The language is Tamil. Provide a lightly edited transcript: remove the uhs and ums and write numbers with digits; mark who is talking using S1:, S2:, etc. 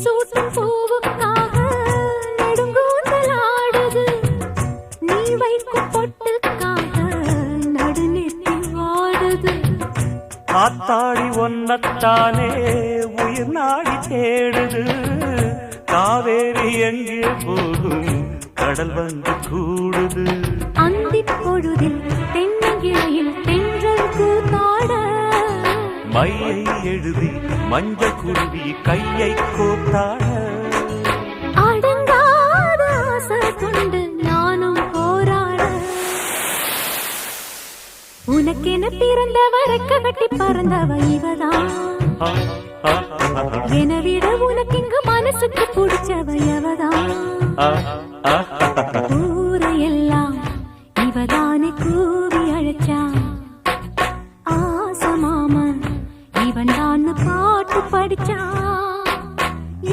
S1: சூட்டும் பூவுக்காக நெடுங்கூந்தலாடுது. நீ வைக்கும் பொட்டுக்காக நடுநெத்தி வாடுது.
S2: காத்தாடி ஒன்னத்தானே உயிர் நாடி தேடுது. காவேரி எங்கே போகும் கடல் வந்து கூடுது.
S1: அந்திப் பொழுதில் தென்னங்கிளையில் தென்றல் கூத்தாட
S2: மையை எழுதி மஞ்சள் குருவி கையை கோத்தாட
S1: அடங்காத ஆசை கொண்டு நானும் போராட. உனக்கென பிறந்தவ ரெக்க கட்டி பறந்தவ இவதான். என விட உனக்கு இங்கு மனசுக்கு பிடிச்சவ எவதான்.